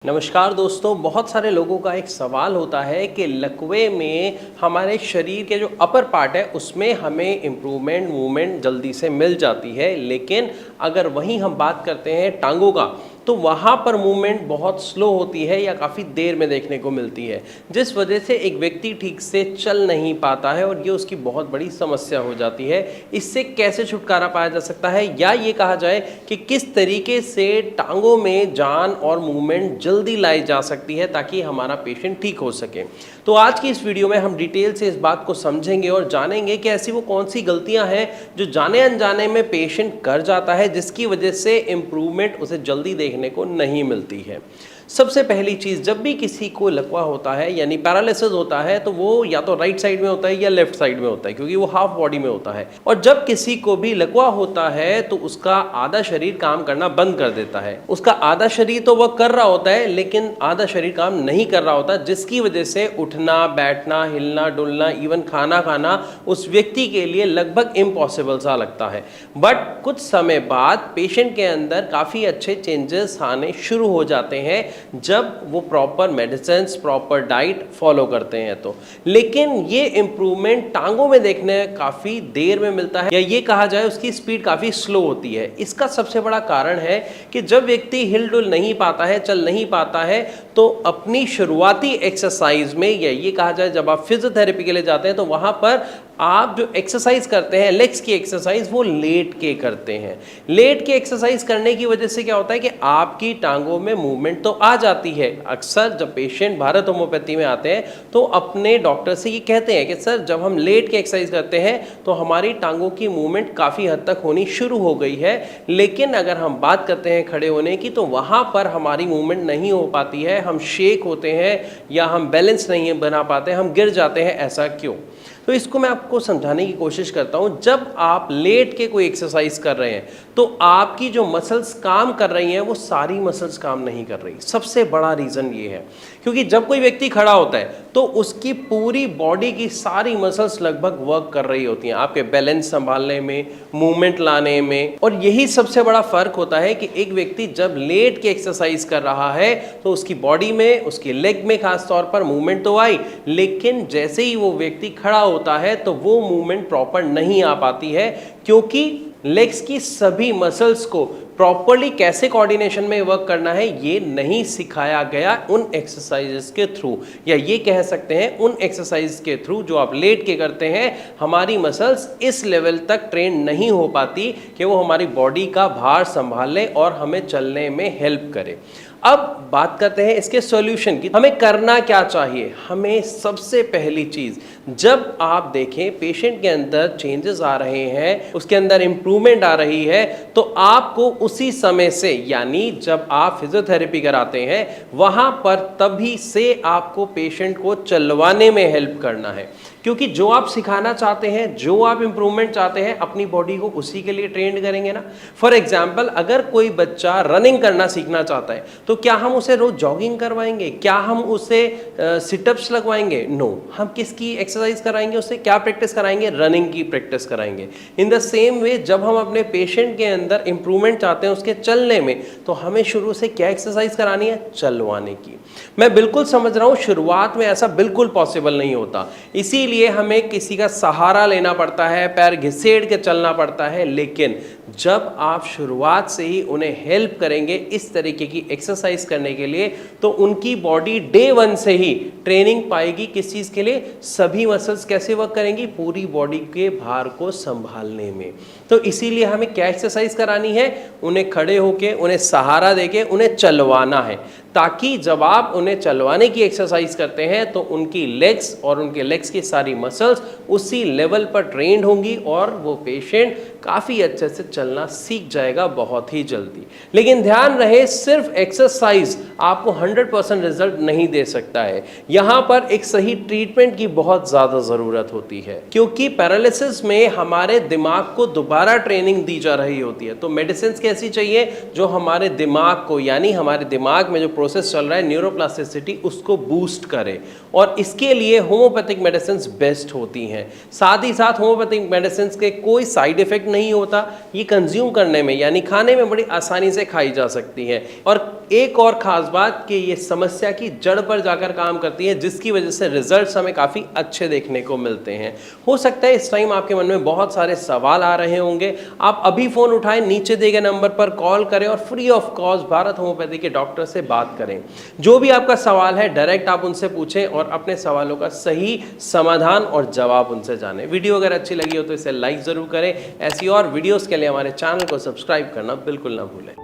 नमस्कार दोस्तों, बहुत सारे लोगों का एक सवाल होता है कि लकवे में हमारे शरीर के जो अपर पार्ट है उसमें हमें इम्प्रूवमेंट मूवमेंट जल्दी से मिल जाती है, लेकिन अगर वहीं हम बात करते हैं टांगों का तो वहाँ पर मूवमेंट बहुत स्लो होती है या काफ़ी देर में देखने को मिलती है, जिस वजह से एक व्यक्ति ठीक से चल नहीं पाता है और ये उसकी बहुत बड़ी समस्या हो जाती है। इससे कैसे छुटकारा पाया जा सकता है, या ये कहा जाए कि किस तरीके से टांगों में जान और मूवमेंट जल्दी लाई जा सकती है ताकि हमारा पेशेंट ठीक हो सके। तो आज की इस वीडियो में हम डिटेल से इस बात को समझेंगे और जानेंगे कि ऐसी वो कौन सी गलतियां हैं जो जाने अनजाने में पेशेंट कर जाता है, जिसकी वजह से इम्प्रूवमेंट उसे जल्दी देखने को नहीं मिलती है। सबसे पहली चीज़, जब भी किसी को लकवा होता है यानी पैरालिसिस होता है तो वो या तो राइट साइड में होता है या लेफ्ट साइड में होता है, क्योंकि वो हाफ बॉडी में होता है। और जब किसी को भी लकवा होता है तो उसका आधा शरीर काम करना बंद कर देता है। उसका आधा शरीर तो वह कर रहा होता है लेकिन आधा शरीर काम नहीं कर रहा होता, जिसकी वजह से उठना बैठना हिलना डुलना इवन खाना खाना उस व्यक्ति के लिए लगभग इम्पॉसिबल सा लगता है। बट कुछ समय बाद पेशेंट के अंदर काफ़ी अच्छे चेंजेस आने शुरू हो जाते हैं जब वो proper medicine proper diet follow करते हैं तो। लेकिन ये इम्प्रूवमेंट टांगों में देखने काफ़ी देर में मिलता है, या ये कहा जाए उसकी स्पीड काफ़ी स्लो होती है। इसका सबसे बड़ा कारण है कि जब व्यक्ति हिल डुल नहीं पाता है, चल नहीं पाता है, तो अपनी शुरुआती एक्सरसाइज में, या ये कहा जाए जब आप फिजियोथेरेपी के लिए जाते हैं तो वहाँ पर आप जो एक्सरसाइज करते हैं लेग्स की एक्सरसाइज, वो लेट के करते हैं। लेट के एक्सरसाइज करने की वजह से क्या होता है कि आपकी टांगों में मूवमेंट तो आ जाती है। अक्सर जब पेशेंट भारत होम्योपैथी में आते हैं तो अपने डॉक्टर से ये कहते हैं कि सर जब हम लेट के एक्सरसाइज करते हैं तो हमारी टांगों की मूवमेंट काफ़ी हद तक होनी शुरू हो गई है, लेकिन अगर हम बात करते हैं खड़े होने की तो वहाँ पर हमारी मूवमेंट नहीं हो पाती है। हम शेक होते हैं या हम बैलेंस नहीं बना पाते, हम गिर जाते हैं। ऐसा क्यों? तो इसको मैं आपको समझाने की कोशिश करता हूँ। जब आप लेट के कोई एक्सरसाइज कर रहे हैं तो आपकी जो मसल्स काम कर रही हैं वो सारी मसल्स काम नहीं कर रही। सबसे बड़ा रीज़न ये है क्योंकि जब कोई व्यक्ति खड़ा होता है तो उसकी पूरी बॉडी की सारी मसल्स लगभग वर्क कर रही होती हैं, आपके बैलेंस संभालने में, मूवमेंट लाने में। और यही सबसे बड़ा फर्क होता है कि एक व्यक्ति जब लेट के एक्सरसाइज कर रहा है तो उसकी बॉडी में, उसके लेग में खास तौर पर मूवमेंट तो आई, लेकिन जैसे ही वो व्यक्ति खड़ा होता है तो वो मूवमेंट प्रॉपर नहीं आ पाती है, क्योंकि लेग्स की सभी मसल्स को प्रॉपरली कैसे कोऑर्डिनेशन में वर्क करना है ये नहीं सिखाया गया उन एक्सरसाइजेस के थ्रू, या ये कह सकते हैं उन एक्सरसाइज के थ्रू जो आप लेट के करते हैं। हमारी मसल्स इस लेवल तक ट्रेन नहीं हो पाती कि वो हमारी बॉडी का भार संभाले और हमें चलने में हेल्प करे। अब बात करते हैं इसके सॉल्यूशन की। हमें करना क्या चाहिए? हमें सबसे पहली चीज़, जब आप देखें पेशेंट के अंदर चेंजेस आ रहे हैं, उसके अंदर इम्प्रूवमेंट आ रही है, तो आपको उसी समय से, यानी जब आप फिजियोथेरेपी कराते हैं वहाँ पर तभी से आपको पेशेंट को चलवाने में हेल्प करना है। क्योंकि जो आप सिखाना चाहते हैं, जो आप इम्प्रूवमेंट चाहते हैं, अपनी बॉडी को उसी के लिए ट्रेंड करेंगे ना। फॉर एग्जाम्पल, अगर कोई बच्चा रनिंग करना सीखना चाहता है तो क्या हम उसे रोज जॉगिंग करवाएंगे? क्या हम उसे सिटअप्स लगवाएंगे? नो। हम किसकी एक्सरसाइज कराएंगे? उससे क्या प्रैक्टिस कराएंगे? रनिंग की प्रैक्टिस कराएंगे। इन द सेम वे, जब हम अपने पेशेंट के अंदर इंप्रूवमेंट चाहते हैं उसके चलने में, तो हमें शुरू से क्या एक्सरसाइज करानी है? चलवाने की। मैं बिल्कुल समझ रहा हूँ शुरुआत में ऐसा बिल्कुल पॉसिबल नहीं होता, इसीलिए हमें किसी का सहारा लेना पड़ता है, पैर घिसेड़ के चलना पड़ता है। लेकिन जब आप शुरुआत से ही उन्हें हेल्प करेंगे इस तरीके की एक्सरसाइज करने के लिए, तो उनकी बॉडी डे वन से ही ट्रेनिंग पाएगी। किस चीज़ के लिए? सभी मसल्स कैसे वर्क करेंगी? पूरी बॉडी के भार को संभालने में। तो इसीलिए हमें क्या एक्सरसाइज करानी है? उन्हें खड़े होके, उन्हें सहारा देके उन्हें चलवाना है, ताकि जब आप उन्हें चलवाने की एक्सरसाइज करते हैं तो उनकी लेग्स और उनके लेग्स की सारी मसल्स उसी लेवल पर ट्रेंड होंगी और वो पेशेंट काफ़ी अच्छे से चलना सीख जाएगा बहुत ही जल्दी। लेकिन ध्यान रहे, सिर्फ एक्सरसाइज आपको 100% रिजल्ट नहीं दे सकता है। यहाँ पर एक सही ट्रीटमेंट की बहुत ज़्यादा ज़रूरत होती है, क्योंकि पैरालिसिस में हमारे दिमाग को दोबारा ट्रेनिंग दी जा रही होती है। तो मेडिसिन कैसी चाहिए? जो हमारे दिमाग को, यानी हमारे दिमाग में जो प्रोसेस चल रहा है न्यूरोप्लास्टिसिटी, उसको बूस्ट करे। और इसके लिए होम्योपैथिक मेडिसिन बेस्ट होती हैं। साथ ही साथ होम्योपैथिक मेडिसिन के कोई साइड इफेक्ट नहीं होता, ये कंज्यूम करने में यानी खाने में बड़ी आसानी से खाई जा सकती है। और एक और ख़ास बात कि ये समस्या की जड़ पर जाकर काम करती है, जिसकी वजह से रिजल्ट्स हमें काफ़ी अच्छे देखने को मिलते हैं। हो सकता है इस टाइम आपके मन में बहुत सारे सवाल आ रहे होंगे, आप अभी फ़ोन उठाएं, नीचे दिए गए नंबर पर कॉल करें और free of cost Bharat homeopathy के डॉक्टर से बात करें। जो भी आपका सवाल है डायरेक्ट आप उनसे पूछें और अपने सवालों का सही समाधान और जवाब उनसे जानें। वीडियो अगर अच्छी लगी हो तो इसे लाइक ज़रूर करें। ऐसी और वीडियोज़ के लिए हमारे चैनल को सब्सक्राइब करना बिल्कुल ना भूलें।